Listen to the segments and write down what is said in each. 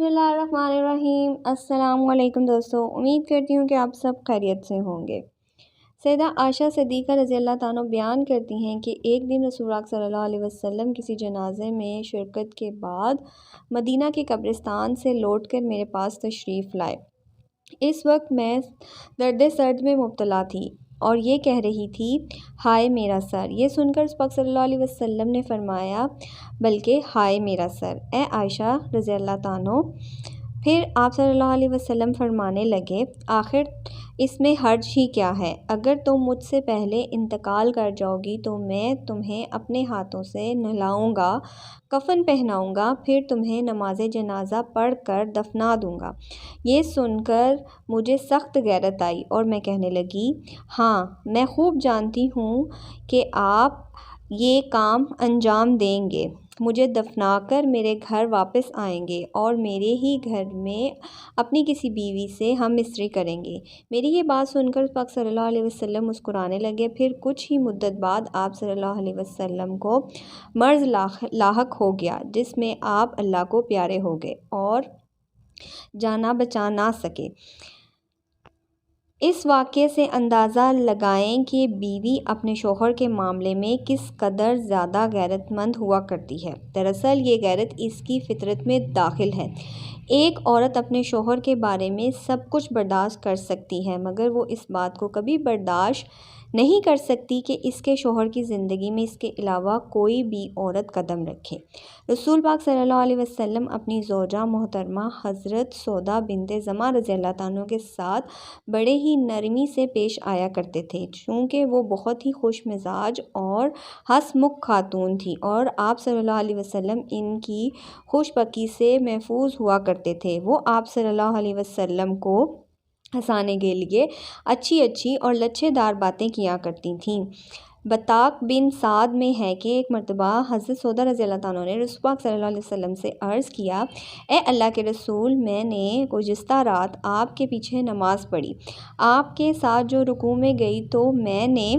بسم اللہ الرحمن الرحیم۔ السلام علیکم دوستو، امید کرتی ہوں کہ آپ سب خیریت سے ہوں گے۔ سیدہ عائشہ صدیقہ رضی اللہ تعالیٰ بیان کرتی ہیں کہ ایک دن رسول اللہ صلی اللہ علیہ وسلم کسی جنازے میں شرکت کے بعد مدینہ کے قبرستان سے لوٹ کر میرے پاس تشریف لائے۔ اس وقت میں درد سرد میں مبتلا تھی اور یہ کہہ رہی تھی، ہائے میرا سر۔ یہ سن کر رسول صلی اللہ علیہ وسلم نے فرمایا، بلکہ ہائے میرا سر، اے عائشہ رضی اللہ تعالیٰ۔ پھر آپ صلی اللہ علیہ وسلم فرمانے لگے، آخر اس میں حرج ہی کیا ہے؟ اگر تم مجھ سے پہلے انتقال کر جاؤ گی تو میں تمہیں اپنے ہاتھوں سے نہلاؤں گا، کفن پہناؤں گا، پھر تمہیں نماز جنازہ پڑھ کر دفنا دوں گا۔ یہ سن کر مجھے سخت غیرت آئی اور میں کہنے لگی، ہاں میں خوب جانتی ہوں کہ آپ یہ کام انجام دیں گے، مجھے دفنا کر میرے گھر واپس آئیں گے اور میرے ہی گھر میں اپنی کسی بیوی سے ہم مستری کریں گے۔ میری یہ بات سن کر پاک صلی اللہ علیہ وسلم مسکرانے لگے۔ پھر کچھ ہی مدت بعد آپ صلی اللہ علیہ وسلم کو مرض لاحق ہو گیا، جس میں آپ اللہ کو پیارے ہو گئے اور جانا بچا نہ سکے۔ اس واقعے سے اندازہ لگائیں کہ بیوی اپنے شوہر کے معاملے میں کس قدر زیادہ غیرت مند ہوا کرتی ہے۔ دراصل یہ غیرت اس کی فطرت میں داخل ہے۔ ایک عورت اپنے شوہر کے بارے میں سب کچھ برداشت کر سکتی ہے، مگر وہ اس بات کو کبھی برداشت نہیں کر سکتی کہ اس کے شوہر کی زندگی میں اس کے علاوہ کوئی بھی عورت قدم رکھے۔ رسول پاک صلی اللہ علیہ وسلم اپنی زوجہ محترمہ حضرت سودا بنت زمعہ رضی اللہ عنہا کے ساتھ بڑے ہی نرمی سے پیش آیا کرتے تھے، چونکہ وہ بہت ہی خوش مزاج اور ہنس مکھ خاتون تھی اور آپ صلی اللہ علیہ وسلم ان کی خوش بختی سے محفوظ ہوا کرتے تھے۔ وہ آپ صلی اللہ علیہ وسلم کو ہنسانے کے لیے اچھی اچھی اور لچھے دار باتیں کیا کرتی تھیں۔ بطاق بن سعد میں ہے کہ ایک مرتبہ حضرت سودا رضی اللہ عنہا نے رسول پاک صلی اللہ علیہ وسلم سے عرض کیا، اے اللہ کے رسول، میں نے گزشتہ رات آپ کے پیچھے نماز پڑھی، آپ کے ساتھ جو رکوع میں گئی تو میں نے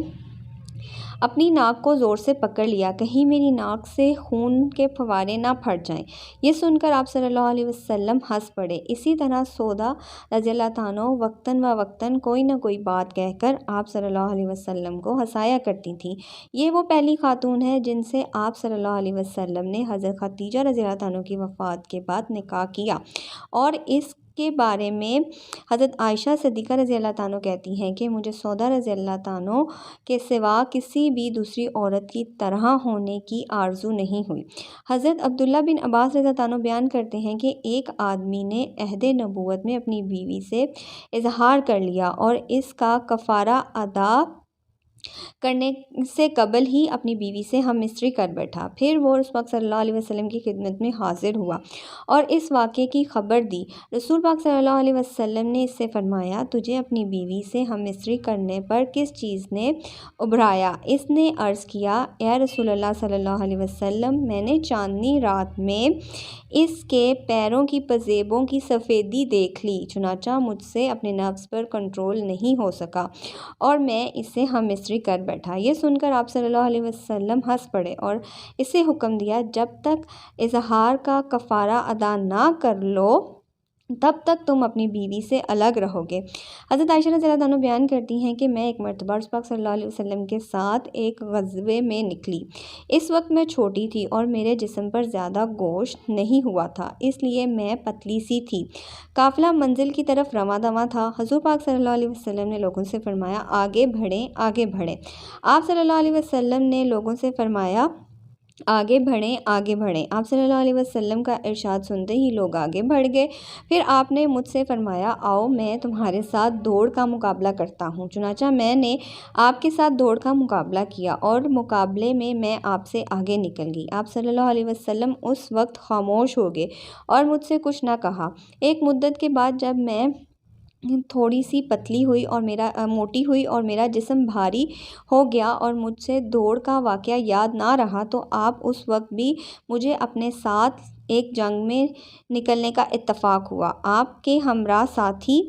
اپنی ناک کو زور سے پکڑ لیا، کہیں میری ناک سے خون کے فوارے نہ پھٹ جائیں۔ یہ سن کر آپ صلی اللہ علیہ وسلم ہنس پڑے۔ اسی طرح سودا رضی اللہ عنہا وقتاً فوقتاً کوئی نہ کوئی بات کہہ کر آپ صلی اللہ علیہ وسلم کو ہنسایا کرتی تھیں۔ یہ وہ پہلی خاتون ہے جن سے آپ صلی اللہ علیہ وسلم نے حضرت خدیجہ رضی اللہ عنہا کی وفات کے بعد نکاح کیا، اور اس کے بارے میں حضرت عائشہ صدیقہ رضی اللہ عنہا کہتی ہیں کہ مجھے سودا رضی اللہ عنہا کے سوا کسی بھی دوسری عورت کی طرح ہونے کی آرزو نہیں ہوئی۔ حضرت عبداللہ بن عباس رضی اللہ عنہ بیان کرتے ہیں کہ ایک آدمی نے عہد نبوت میں اپنی بیوی سے اظہار کر لیا اور اس کا کفارہ ادا کرنے سے قبل ہی اپنی بیوی سے ہم مستری کر بیٹھا۔ پھر وہ رسول پاک صلی اللہ علیہ وسلم کی خدمت میں حاضر ہوا اور اس واقعے کی خبر دی۔ رسول پاک صلی اللہ علیہ وسلم نے اس سے فرمایا، تجھے اپنی بیوی سے ہم مستری کرنے پر کس چیز نے ابھرایا؟ اس نے عرض کیا، اے رسول اللہ صلی اللہ علیہ وسلم، میں نے چاندنی رات میں اس کے پیروں کی پزیبوں کی سفیدی دیکھ لی، چنانچہ مجھ سے اپنے نفس پر کنٹرول نہیں ہو سکا اور میں اس سے ہم مستری کر بیٹھا۔ یہ سن کر آپ صلی اللہ علیہ وسلم ہنس پڑے اور اسے حکم دیا، جب تک اظہار کا کفارہ ادا نہ کر لو تب تک تم اپنی بیوی سے الگ رہو گے۔ حضرت عائشہ رضی اللہ عنہا بیان کرتی ہیں کہ میں ایک مرتبہ رسول پاک صلی اللہ علیہ وسلم کے ساتھ ایک غزوے میں نکلی۔ اس وقت میں چھوٹی تھی اور میرے جسم پر زیادہ گوشت نہیں ہوا تھا، اس لیے میں پتلی سی تھی۔ قافلہ منزل کی طرف رواں دواں تھا۔ حضور پاک صلی اللہ علیہ وسلم نے لوگوں سے فرمایا، آگے بڑھیں، آگے بڑھیں۔ آپ صلی اللہ علیہ وسلم نے لوگوں سے فرمایا، آگے بڑھیں، آگے بڑھیں۔ آپ صلی اللہ علیہ وسلم کا ارشاد سنتے ہی لوگ آگے بڑھ گئے۔ پھر آپ نے مجھ سے فرمایا، آؤ میں تمہارے ساتھ دوڑ کا مقابلہ کرتا ہوں۔ چنانچہ میں نے آپ کے ساتھ دوڑ کا مقابلہ کیا اور مقابلے میں آپ سے آگے نکل گئی۔ آپ صلی اللہ علیہ وسلم اس وقت خاموش ہو گئے اور مجھ سے کچھ نہ کہا۔ ایک مدت کے بعد جب میں تھوڑی سی پتلی ہوئی اور موٹی ہوئی اور میرا جسم بھاری ہو گیا اور مجھ سے دوڑ کا واقعہ یاد نہ رہا تو آپ اس وقت بھی مجھے اپنے ساتھ ایک جنگ میں نکلنے کا اتفاق ہوا۔ آپ کے ہمراہ ساتھی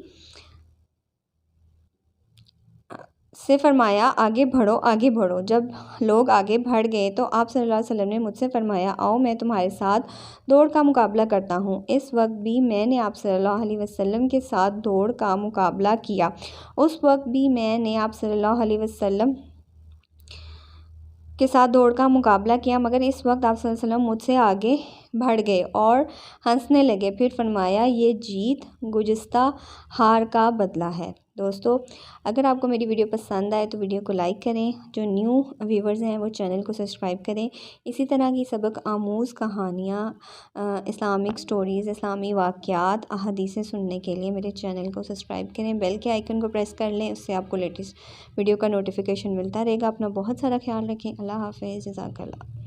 سے فرمایا آگے بڑھو آگے بڑھو۔ جب لوگ آگے بڑھ گئے تو آپ صلی اللہ علیہ وسلم نے مجھ سے فرمایا آؤ میں تمہارے ساتھ دوڑ کا مقابلہ کرتا ہوں۔ اس وقت بھی میں نے آپ صلی اللہ علیہ وسلم کے ساتھ دوڑ کا مقابلہ کیا۔ اس وقت بھی میں نے آپ صلی اللہ علیہ وسلم کے ساتھ دوڑ کا مقابلہ کیا، مگر اس وقت آپ صلی اللہ علیہ وسلم مجھ سے آگے بڑھ گئے اور ہنسنے لگے۔ پھر فرمایا یہ جیت گزشتہ ہار کا بدلہ ہے۔ دوستو اگر آپ کو میری ویڈیو پسند آئے تو ویڈیو کو لائک کریں، جو نیو ویورز ہیں وہ چینل کو سبسکرائب کریں۔ اسی طرح کی سبق آموز کہانیاں، اسلامک سٹوریز، اسلامی واقعات، احادیثیں سننے کے لیے میرے چینل کو سبسکرائب کریں، بیل کے آئیکن کو پریس کر لیں، اس سے آپ کو لیٹسٹ ویڈیو کا نوٹیفیکیشن ملتا رہے گا۔ اپنا بہت سارا خیال رکھیں۔ اللہ حافظ، جزاک اللہ۔